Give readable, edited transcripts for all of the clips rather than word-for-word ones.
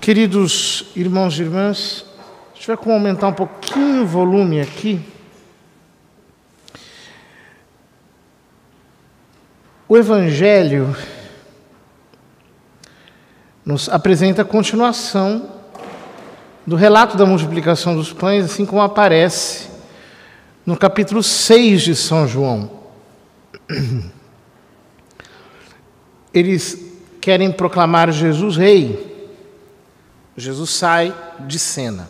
Queridos irmãos e irmãs, a gente vai aumentar um pouquinho o volume aqui. O Evangelho nos apresenta a continuação do relato da multiplicação dos pães, assim como aparece no capítulo 6 de São João. Eles querem proclamar Jesus rei. Jesus sai de cena.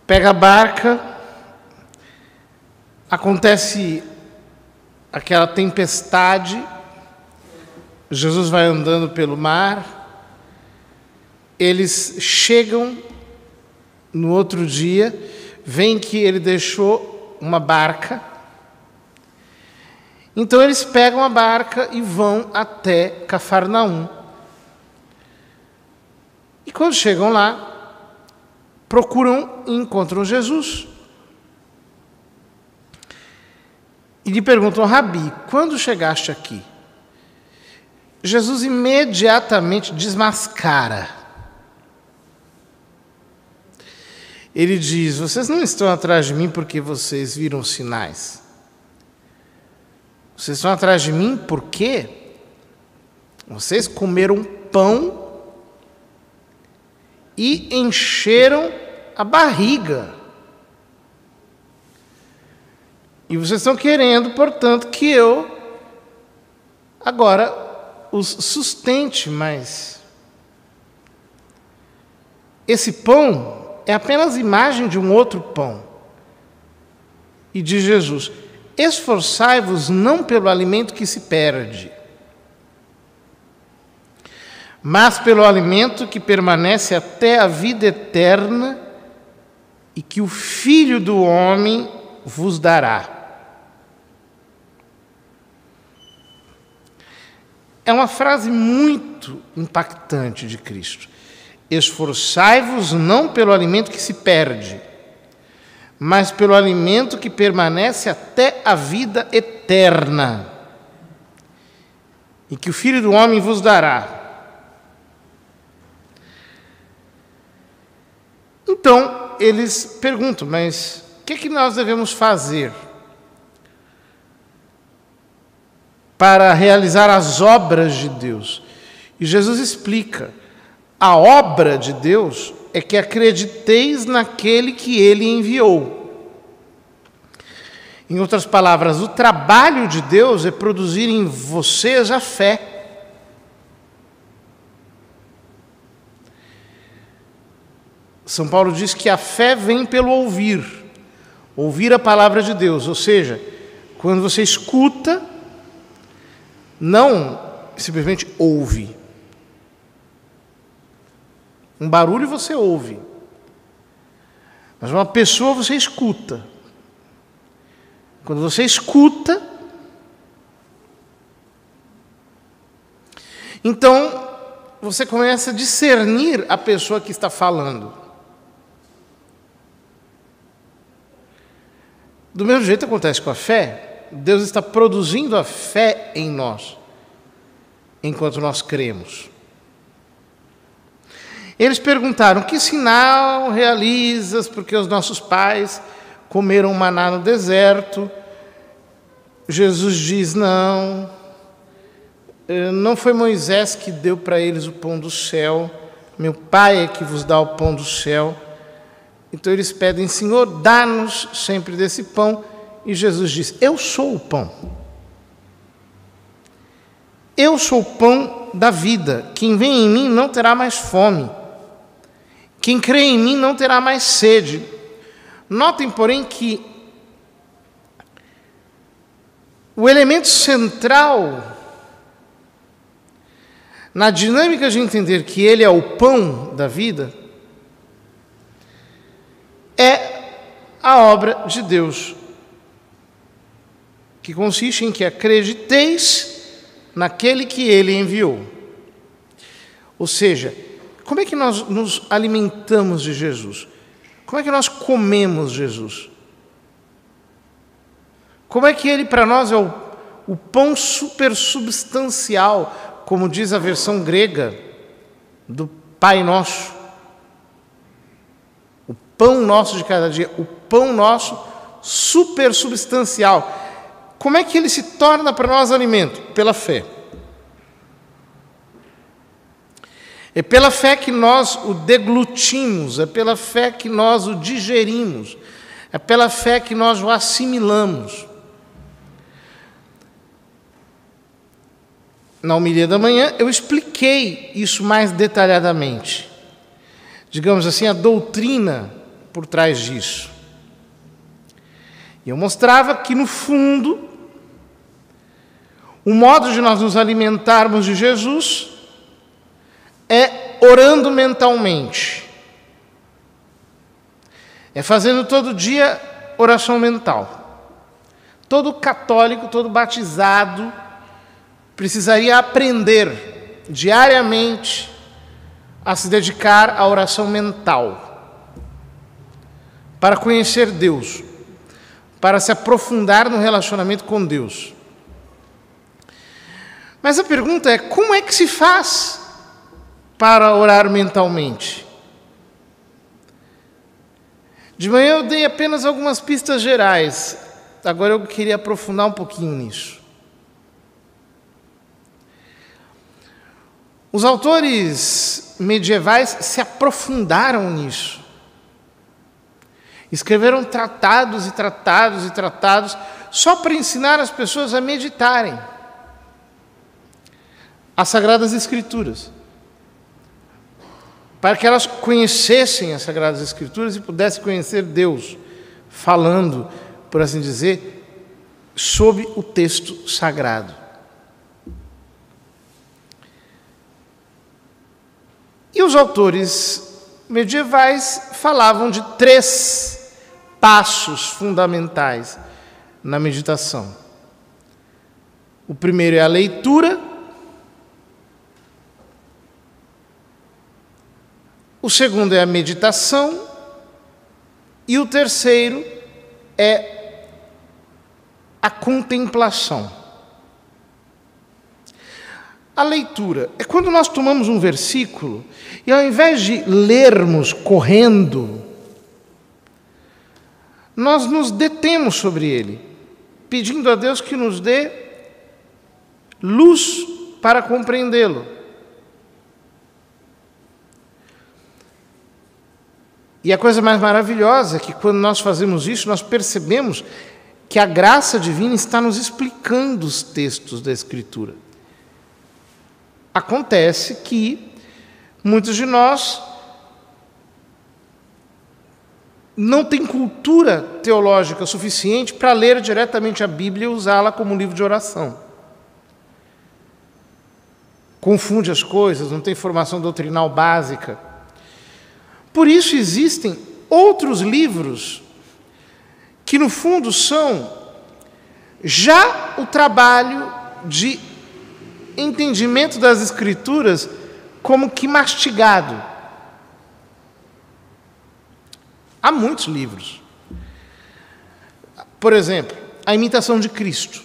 Pega a barca, acontece aquela tempestade, Jesus vai andando pelo mar, eles chegam no outro dia, veem que ele deixou uma barca, então eles pegam a barca e vão até Cafarnaum. E quando chegam lá, procuram e encontram Jesus. E lhe perguntam: Rabi, quando chegaste aqui? Jesus imediatamente desmascara. Ele diz: vocês não estão atrás de mim porque vocês viram sinais. Vocês estão atrás de mim porque vocês comeram pão e encheram a barriga. E vocês estão querendo, portanto, que eu agora os sustente, mas esse pão é apenas imagem de um outro pão. E diz Jesus: esforçai-vos não pelo alimento que se perde, mas pelo alimento que permanece até a vida eterna e que o Filho do Homem vos dará. É uma frase muito impactante de Cristo. Esforçai-vos não pelo alimento que se perde, mas pelo alimento que permanece até a vida eterna e que o Filho do Homem vos dará. Então, eles perguntam: mas o que nós devemos fazer para realizar as obras de Deus? E Jesus explica: a obra de Deus é que acrediteis naquele que Ele enviou. Em outras palavras, o trabalho de Deus é produzir em vocês a fé. São Paulo diz que a fé vem pelo ouvir a palavra de Deus, ou seja, quando você escuta, não simplesmente ouve. Um barulho você ouve, mas uma pessoa você escuta. Quando você escuta, então você começa a discernir a pessoa que está falando. Do mesmo jeito acontece com a fé. Deus está produzindo a fé em nós, enquanto nós cremos. Eles perguntaram: que sinal realizas, porque os nossos pais comeram maná no deserto? Jesus diz: não foi Moisés que deu para eles o pão do céu, meu Pai é que vos dá o pão do céu. Então eles pedem: Senhor, dá-nos sempre desse pão. E Jesus diz: eu sou o pão. Eu sou o pão da vida. Quem vem em mim não terá mais fome. Quem crê em mim não terá mais sede. Notem, porém, que o elemento central na dinâmica de entender que Ele é o pão da vida é a obra de Deus, que consiste em que acrediteis naquele que Ele enviou. Ou seja, como é que nós nos alimentamos de Jesus? Como é que nós comemos Jesus? Como é que Ele para nós é o pão supersubstancial, como diz a versão grega do Pai Nosso, o pão nosso de cada dia, o pão nosso supersubstancial. Como é que ele se torna para nós alimento? Pela fé. É pela fé que nós o deglutimos, é pela fé que nós o digerimos, é pela fé que nós o assimilamos. Na homilia da manhã, eu expliquei isso mais detalhadamente. Digamos assim, a doutrina por trás disso. E eu mostrava que, no fundo, o modo de nós nos alimentarmos de Jesus é orando mentalmente. É fazendo todo dia oração mental. Todo católico, todo batizado, precisaria aprender diariamente a se dedicar à oração mental, para conhecer Deus, para se aprofundar no relacionamento com Deus. Mas a pergunta é, como é que se faz para orar mentalmente? De manhã eu dei apenas algumas pistas gerais, agora eu queria aprofundar um pouquinho nisso. Os autores medievais se aprofundaram nisso. Escreveram tratados e tratados e tratados só para ensinar as pessoas a meditarem as Sagradas Escrituras, para que elas conhecessem as Sagradas Escrituras e pudessem conhecer Deus, falando, por assim dizer, sob o texto sagrado. E os autores medievais falavam de 3 passos fundamentais na meditação. O primeiro é a leitura, o segundo é a meditação e o terceiro é a contemplação. A leitura é quando nós tomamos um versículo e, ao invés de lermos correndo, nós nos detemos sobre ele, pedindo a Deus que nos dê luz para compreendê-lo. E a coisa mais maravilhosa é que, quando nós fazemos isso, nós percebemos que a graça divina está nos explicando os textos da Escritura. Acontece que muitos de nós não têm cultura teológica suficiente para ler diretamente a Bíblia e usá-la como livro de oração. Confunde as coisas, não tem formação doutrinal básica. Por isso existem outros livros que, no fundo, são já o trabalho de entendimento das Escrituras como que mastigado. Há muitos livros. Por exemplo, A Imitação de Cristo.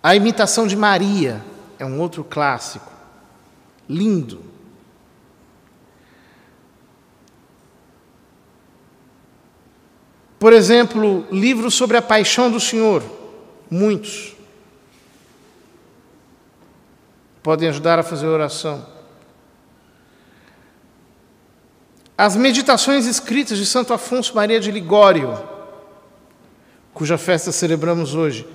A Imitação de Maria é um outro clássico. Lindo. Por exemplo, livros sobre a paixão do Senhor. Muitos. Podem ajudar a fazer oração. As meditações escritas de Santo Afonso Maria de Ligório, cuja festa celebramos hoje,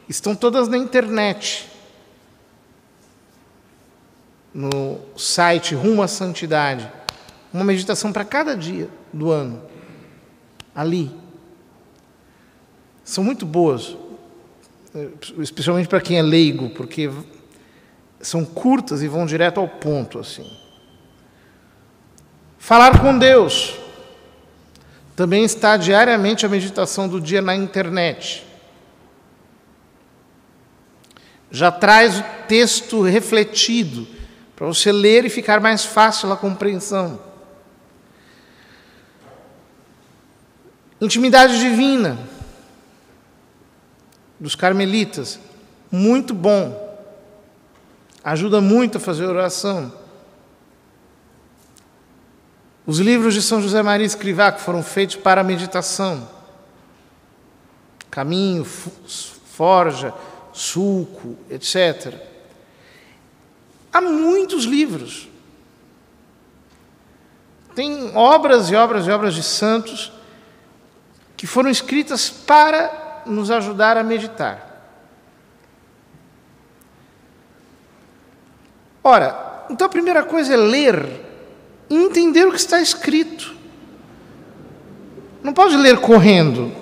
estão todas na internet, no site Rumo à Santidade. Uma meditação para cada dia do ano. Ali. São muito boas, especialmente para quem é leigo, porque são curtas e vão direto ao ponto, assim. Falar com Deus. Também está diariamente a meditação do dia na internet. Já traz o texto refletido, para você ler e ficar mais fácil a compreensão. Intimidade Divina, dos Carmelitas, muito bom. Ajuda muito a fazer oração. Os livros de São José Maria Escrivá, que foram feitos para a meditação. Caminho, Forja, Sulco, etc. Há muitos livros. Tem obras e obras e obras de santos que foram escritas para nos ajudar a meditar. Ora, então a primeira coisa é ler e entender o que está escrito. Não pode ler correndo.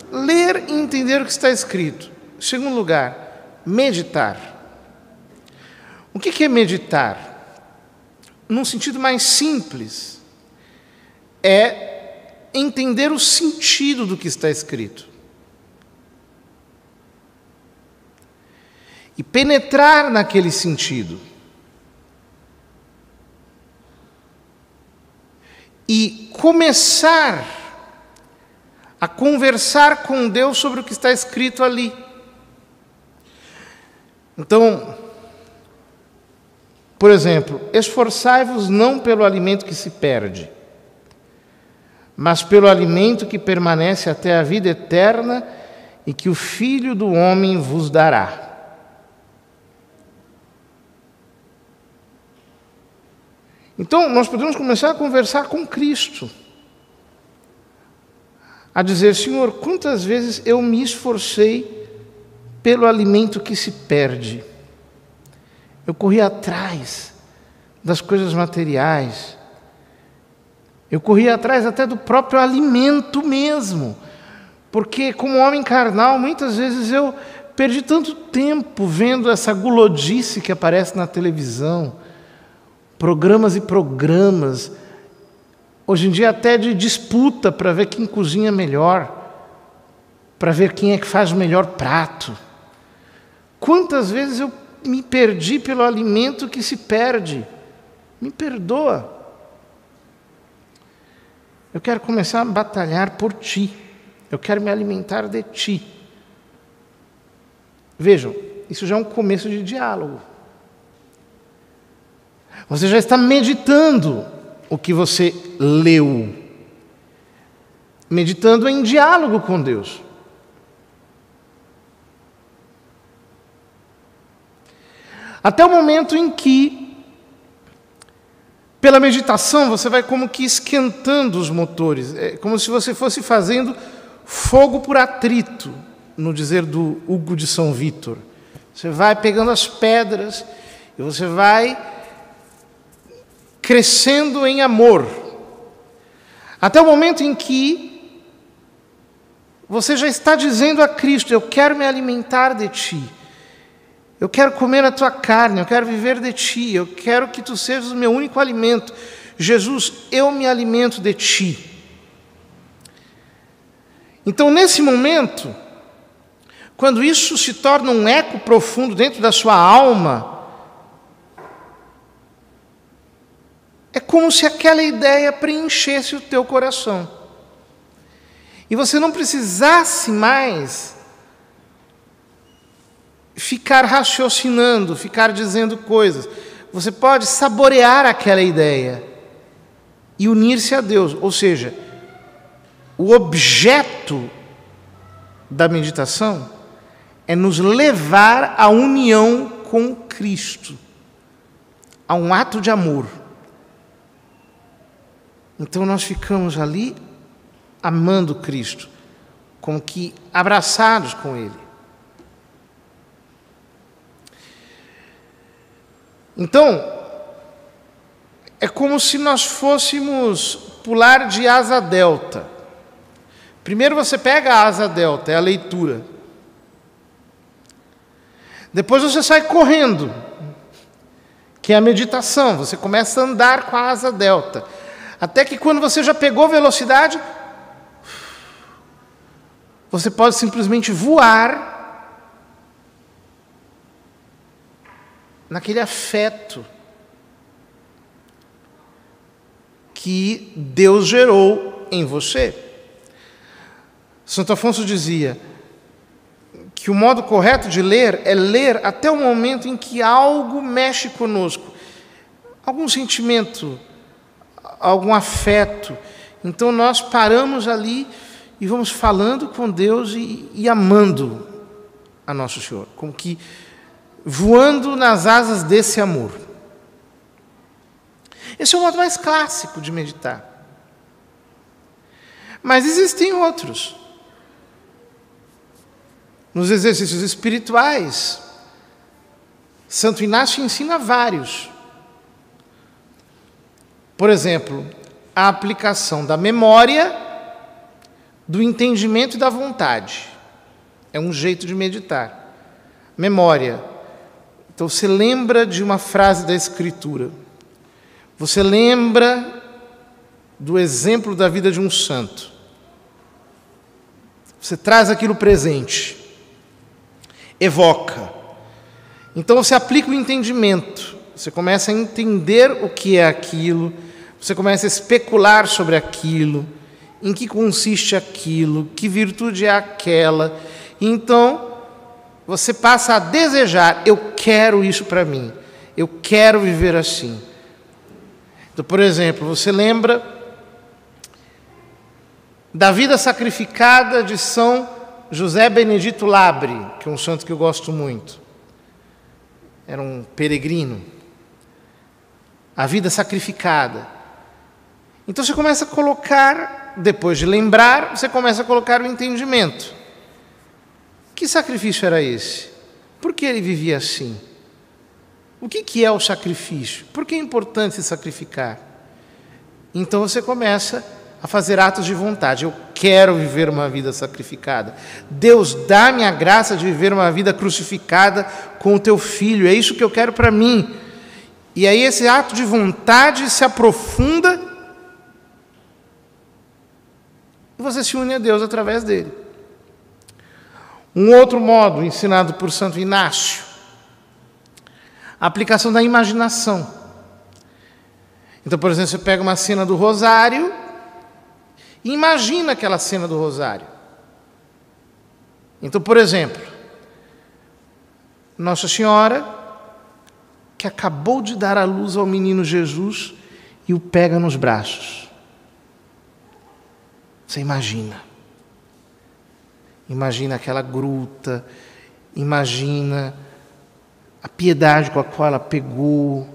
Ler e entender o que está escrito. Em segundo lugar, meditar. O que é meditar? Num sentido mais simples, é entender o sentido do que está escrito. E penetrar naquele sentido. E começar a conversar com Deus sobre o que está escrito ali. Então, por exemplo, esforçai-vos não pelo alimento que se perde, mas pelo alimento que permanece até a vida eterna e que o Filho do Homem vos dará. Então, nós podemos começar a conversar com Cristo. A dizer, Senhor, quantas vezes eu me esforcei pelo alimento que se perde. Eu corri atrás das coisas materiais. Eu corri atrás até do próprio alimento mesmo. Porque, como homem carnal, muitas vezes eu perdi tanto tempo vendo essa gulodice que aparece na televisão. Programas e programas, hoje em dia até de disputa para ver quem cozinha melhor, para ver quem é que faz o melhor prato. Quantas vezes eu me perdi pelo alimento que se perde? Me perdoa. Eu quero começar a batalhar por ti. Eu quero me alimentar de ti. Vejam, isso já é um começo de diálogo. Você já está meditando o que você leu. Meditando em diálogo com Deus. Até o momento em que, pela meditação, você vai como que esquentando os motores. É como se você fosse fazendo fogo por atrito, no dizer do Hugo de São Vítor. Você vai pegando as pedras e você vai crescendo em amor, até o momento em que você já está dizendo a Cristo, eu quero me alimentar de Ti, eu quero comer a Tua carne, eu quero viver de Ti, eu quero que Tu sejas o meu único alimento. Jesus, eu me alimento de Ti. Então, nesse momento, quando isso se torna um eco profundo dentro da sua alma, é como se aquela ideia preenchesse o teu coração. E você não precisasse mais ficar raciocinando, ficar dizendo coisas. Você pode saborear aquela ideia e unir-se a Deus. Ou seja, o objeto da meditação é nos levar à união com Cristo, a um ato de amor. Então nós ficamos ali amando Cristo, como que abraçados com Ele. Então, é como se nós fôssemos pular de asa delta. Primeiro você pega a asa delta, é a leitura. Depois você sai correndo, que é a meditação. Você começa a andar com a asa delta. Até que quando você já pegou velocidade, você pode simplesmente voar naquele afeto que Deus gerou em você. Santo Afonso dizia que que o modo correto de ler é ler até o momento em que algo mexe conosco, algum sentimento, algum afeto. Então nós paramos ali e vamos falando com Deus e amando a Nosso Senhor, como que voando nas asas desse amor. Esse é o modo mais clássico de meditar. Mas existem outros. Nos exercícios espirituais, Santo Inácio ensina vários. Por exemplo, a aplicação da memória, do entendimento e da vontade. É um jeito de meditar. Memória. Então você lembra de uma frase da Escritura. Você lembra do exemplo da vida de um santo. Você traz aquilo presente. Evoca. Então você aplica o entendimento. Você começa a entender o que é aquilo. Você começa a especular sobre aquilo. Em que consiste aquilo. Que virtude é aquela. Então você passa a desejar. Eu quero isso para mim. Eu quero viver assim. Então, por exemplo, você lembra da vida sacrificada de São José Benedito Labre, que é um santo que eu gosto muito. Era um peregrino. A vida sacrificada. Então você começa a colocar, depois de lembrar, você começa a colocar o entendimento. Que sacrifício era esse? Por que ele vivia assim? O que é o sacrifício? Por que é importante se sacrificar? Então você começa a fazer atos de vontade. Eu quero viver uma vida sacrificada. Deus, dá-me a graça de viver uma vida crucificada com o teu filho. É isso que eu quero para mim. E aí esse ato de vontade se aprofunda e você se une a Deus através dele. Um outro modo ensinado por Santo Inácio, a aplicação da imaginação. Então, por exemplo, você pega uma cena do rosário e imagina aquela cena do rosário. Então, por exemplo, Nossa Senhora, que acabou de dar à luz ao menino Jesus e o pega nos braços. Você imagina. Imagina aquela gruta, imagina a piedade com a qual ela pegou,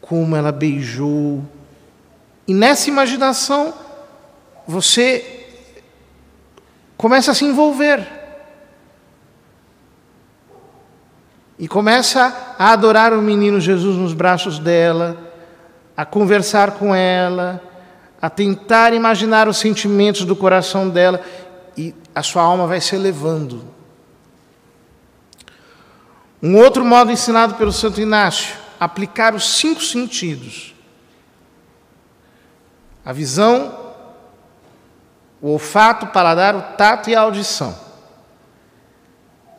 como ela beijou. E nessa imaginação, você começa a se envolver. E começa a adorar o menino Jesus nos braços dela, a conversar com ela, a tentar imaginar os sentimentos do coração dela, e a sua alma vai se elevando. Um outro modo ensinado pelo Santo Inácio, aplicar os 5 sentidos. A visão, o olfato, o paladar, o tato e a audição.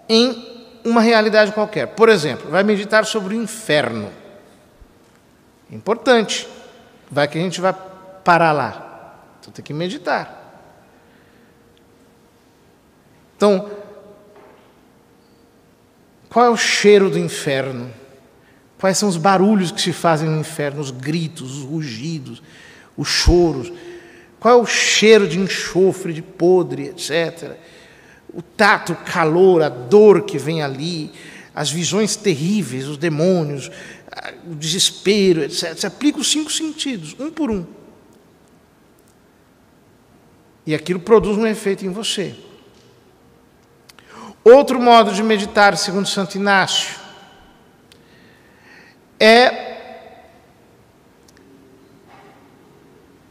Em uma realidade qualquer. Por exemplo, vai meditar sobre o inferno. É importante. Vai que a gente vai parar lá. Então tem que meditar. Então, qual é o cheiro do inferno? Quais são os barulhos que se fazem no inferno? Os gritos, os rugidos, os choros. Qual é o cheiro de enxofre, de podre, etc. O tato, o calor, a dor que vem ali, as visões terríveis, os demônios, o desespero, etc. Você aplica os 5 sentidos, um por um. E aquilo produz um efeito em você. Outro modo de meditar, segundo Santo Inácio, é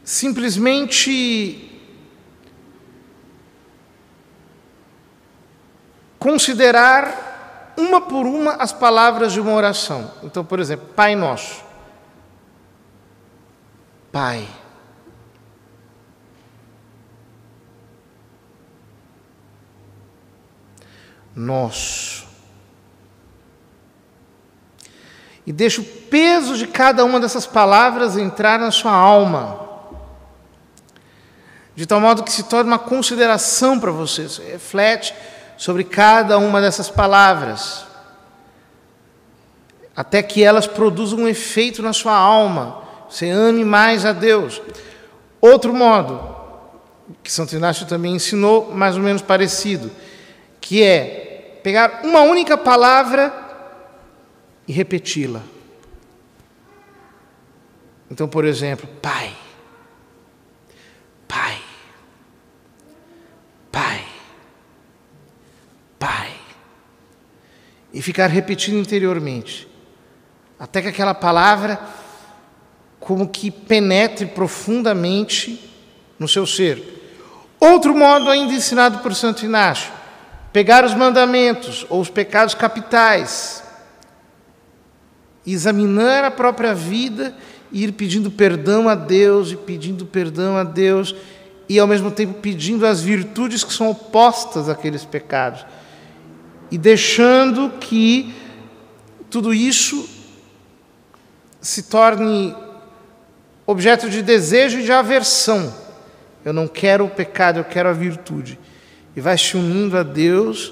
simplesmente considerar uma por uma as palavras de uma oração. Então, por exemplo, Pai Nosso. Pai. Nosso. E deixa o peso de cada uma dessas palavras entrar na sua alma, de tal modo que se torne uma consideração para você. Você reflete sobre cada uma dessas palavras, até que elas produzam um efeito na sua alma, você ame mais a Deus. Outro modo, que Santo Inácio também ensinou, mais ou menos parecido, que é pegar uma única palavra e repeti-la. Então, por exemplo, Pai, Pai, Pai, Pai. E ficar repetindo interiormente, até que aquela palavra como que penetre profundamente no seu ser. Outro modo ainda ensinado por Santo Inácio, pegar os mandamentos ou os pecados capitais, examinar a própria vida e ir pedindo perdão a Deus, e pedindo perdão a Deus, e ao mesmo tempo pedindo as virtudes que são opostas àqueles pecados, e deixando que tudo isso se torne objeto de desejo e de aversão. Eu não quero o pecado, eu quero a virtude. E vai se unindo a Deus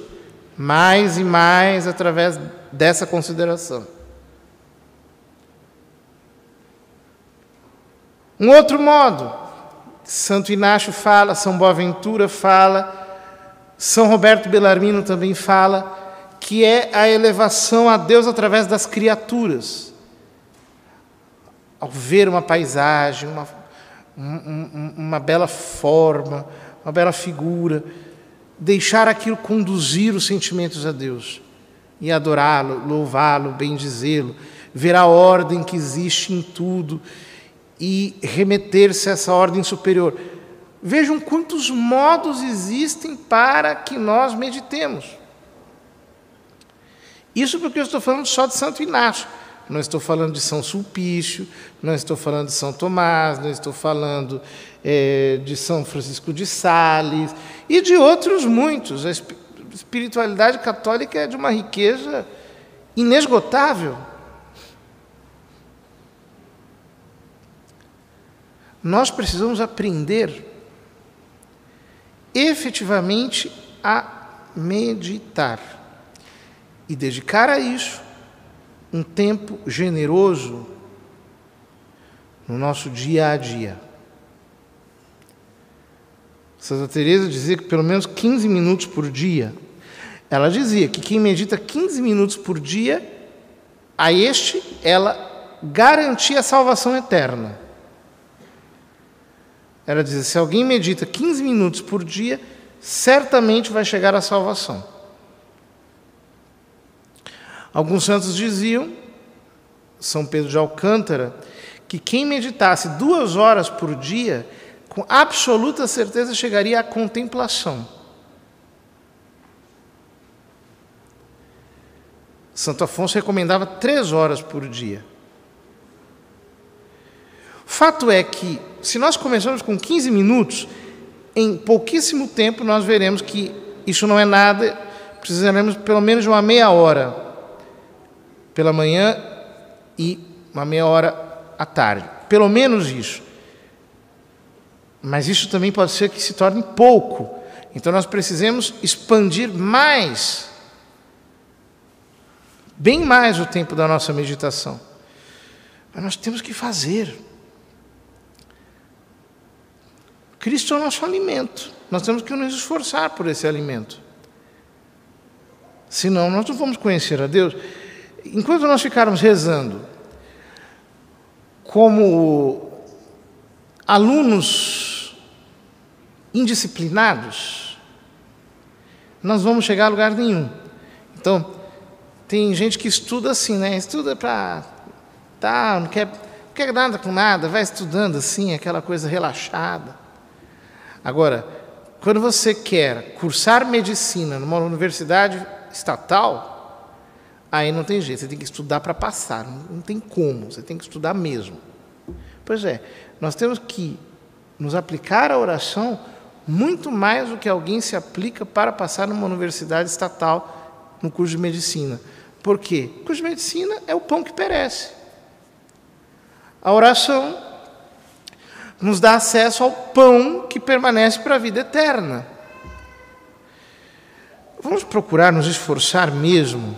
mais e mais através dessa consideração. Um outro modo, Santo Inácio fala, São Boaventura fala, São Roberto Bellarmino também fala, que é a elevação a Deus através das criaturas. Ao ver uma paisagem, uma bela forma, uma bela figura, deixar aquilo conduzir os sentimentos a Deus e adorá-lo, louvá-lo, bendizê-lo, ver a ordem que existe em tudo e remeter-se a essa ordem superior. Vejam quantos modos existem para que nós meditemos. Isso porque eu estou falando só de Santo Inácio. Não estou falando de São Sulpício, não estou falando de São Tomás, não estou falando de São Francisco de Sales e de outros muitos. A espiritualidade católica é de uma riqueza inesgotável. Nós precisamos aprender efetivamente a meditar e dedicar a isso um tempo generoso no nosso dia a dia. Santa Teresa dizia que pelo menos 15 minutos por dia. Ela dizia que quem medita 15 minutos por dia, a ela garantia a salvação eterna. Ela dizia, se alguém medita 15 minutos por dia, certamente vai chegar à salvação. Alguns santos diziam, São Pedro de Alcântara, que quem meditasse 2 horas por dia, com absoluta certeza chegaria à contemplação. Santo Afonso recomendava 3 horas por dia. O fato é que, se nós começarmos com 15 minutos, em pouquíssimo tempo nós veremos que isso não é nada, precisaremos pelo menos de uma meia hora pela manhã e uma meia hora à tarde. Pelo menos isso. Mas isso também pode ser que se torne pouco. Então nós precisamos expandir mais, bem mais o tempo da nossa meditação. Mas nós temos que fazer. Cristo é o nosso alimento. Nós temos que nos esforçar por esse alimento. Senão nós não vamos conhecer a Deus. Enquanto nós ficarmos rezando como alunos indisciplinados, nós vamos chegar a lugar nenhum. Então, tem gente que estuda assim, né? Estuda para... não quer nada com nada, vai estudando assim, aquela coisa relaxada. Agora, quando você quer cursar medicina numa universidade estatal, aí não tem jeito, você tem que estudar para passar, não tem como, você tem que estudar mesmo. Pois é, nós temos que nos aplicar à oração muito mais do que alguém se aplica para passar numa universidade estatal no curso de medicina. Por quê? O curso de medicina é o pão que perece. A oração nos dá acesso ao pão que permanece para a vida eterna. vamos procurar nos esforçar mesmo,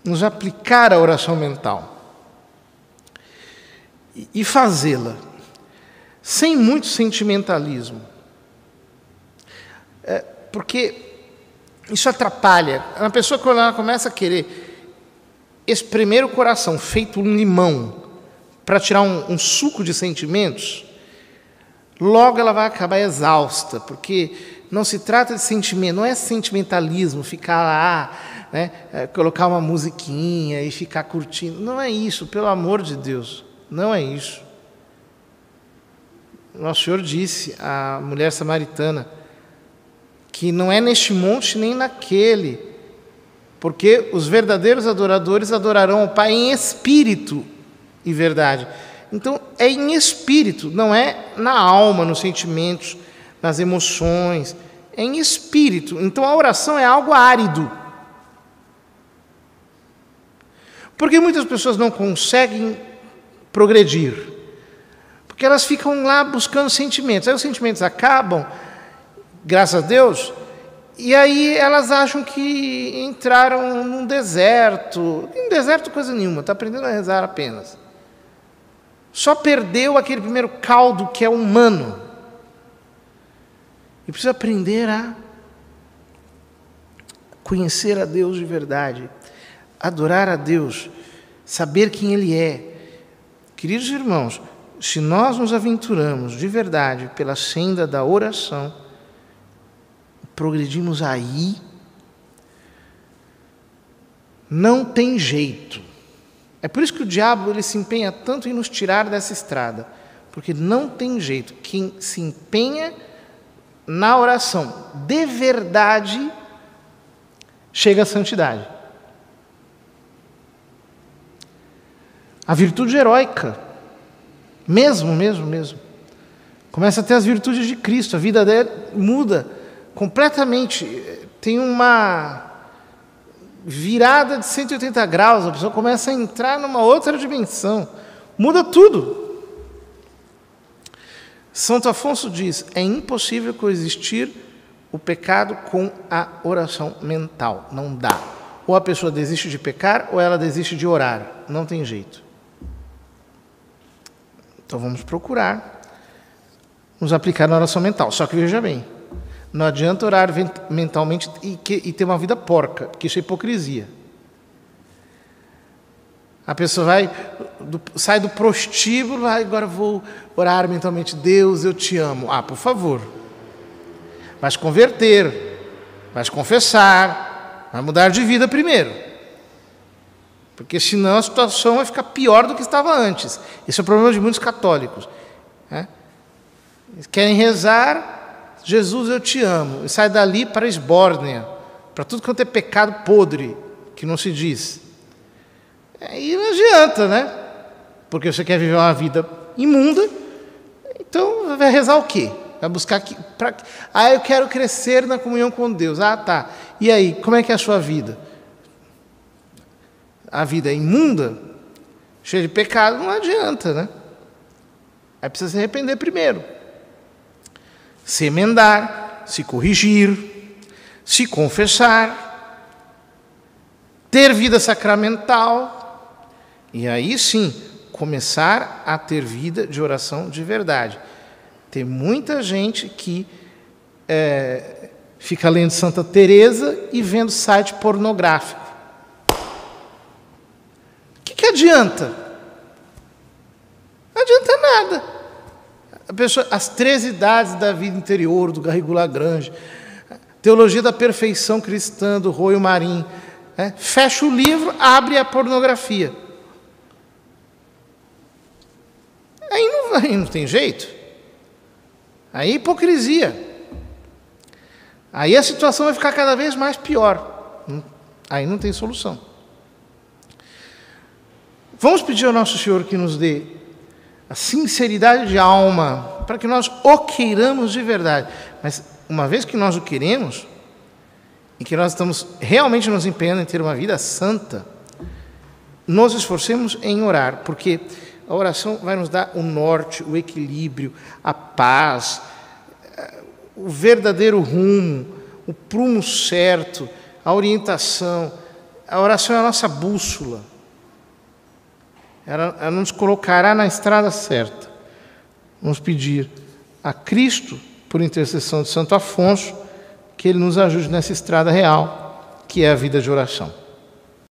nos aplicar a oração mental e fazê-la sem muito sentimentalismo, porque isso atrapalha. Uma pessoa, quando ela começa a querer espremer o coração, feito um limão, para tirar um suco de sentimentos, logo ela vai acabar exausta, porque não se trata de sentimento, não é sentimentalismo, ficar lá, né, colocar uma musiquinha e ficar curtindo. Não é isso, pelo amor de Deus, não é isso. Nosso Senhor disse à mulher samaritana que não é neste monte nem naquele, porque os verdadeiros adoradores adorarão o Pai em espírito e verdade. Então, é em espírito, não é na alma, nos sentimentos, nas emoções, é em espírito. Então, a oração é algo árido. Porque muitas pessoas não conseguem progredir, porque elas ficam lá buscando sentimentos. Aí os sentimentos acabam, graças a Deus, e aí elas acham que entraram num deserto. Em deserto coisa nenhuma, está aprendendo a rezar apenas. Só perdeu aquele primeiro caldo que é humano. E precisa aprender a conhecer a Deus de verdade, adorar a Deus, saber quem Ele é. Queridos irmãos, se nós nos aventuramos de verdade pela senda da oração, progredimos aí, não tem jeito. É por isso que o diabo ele se empenha tanto em nos tirar dessa estrada, porque não tem jeito. Quem se empenha na oração de verdade chega à santidade. A virtude heróica, mesmo. Começa a ter as virtudes de Cristo, a vida dele muda completamente, tem uma virada de 180 graus, a pessoa começa a entrar numa outra dimensão, muda tudo. Santo Afonso diz, é impossível coexistir o pecado com a oração mental, não dá. Ou a pessoa desiste de pecar, ou ela desiste de orar, não tem jeito. Então vamos procurar nos aplicar na oração mental. Só que veja bem, não adianta orar mentalmente e ter uma vida porca, porque isso é hipocrisia. A pessoa sai do prostíbulo, agora vou orar mentalmente, Deus, eu te amo. Ah, por favor, vai se converter, vai se confessar, vai mudar de vida primeiro. Porque senão a situação vai ficar pior do que estava antes. Esse é o problema de muitos católicos. Eles querem rezar, Jesus, eu te amo. E sai dali para a esbórnia, para tudo quanto é pecado podre, que não se diz. Aí não adianta, né? Porque você quer viver uma vida imunda, então vai rezar o quê? Vai buscar... eu quero crescer na comunhão com Deus. Ah, tá. E aí, como é que é a sua vida? A vida é imunda, cheia de pecado, não adianta, né? Aí precisa se arrepender primeiro. Se emendar, se corrigir, se confessar, ter vida sacramental, e aí sim, começar a ter vida de oração de verdade. Tem muita gente que fica lendo Santa Teresa e vendo site pornográfico. O que adianta? Não adianta nada. A pessoa, as 13 idades da vida interior, do Garrigou Lagrange, Teologia da Perfeição Cristã, do Royo Marim, fecha o livro, abre a pornografia. Aí não tem jeito. Aí é hipocrisia. Aí a situação vai ficar cada vez mais pior. Aí não tem solução. Vamos pedir ao Nosso Senhor que nos dê a sinceridade de alma, para que nós o queiramos de verdade. Mas, uma vez que nós o queremos, e que nós estamos realmente nos empenhando em ter uma vida santa, nos esforcemos em orar, porque a oração vai nos dar o norte, o equilíbrio, a paz, o verdadeiro rumo, o prumo certo, a orientação. A oração é a nossa bússola. Ela nos colocará na estrada certa. Vamos pedir a Cristo, por intercessão de Santo Afonso, que Ele nos ajude nessa estrada real, que é a vida de oração.